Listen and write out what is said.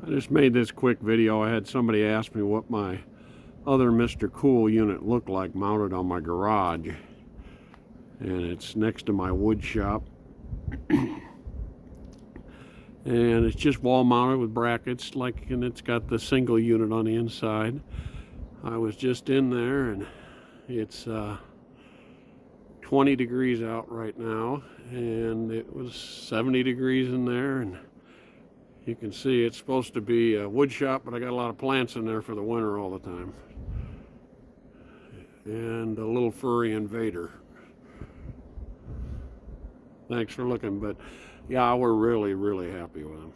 I just made this quick video. I had somebody ask me what my other Mr. Cool unit looked like mounted on my garage. And it's next to my wood shop. And it's just wall mounted with brackets, and it's got the single unit on the inside. I was just in there, and it's 20 degrees out right now, and it was 70 degrees in there, and you can see it's supposed to be a wood shop, but I got a lot of plants in there for the winter all the time. And a little furry invader. Thanks for looking, but yeah, we're really, really happy with them.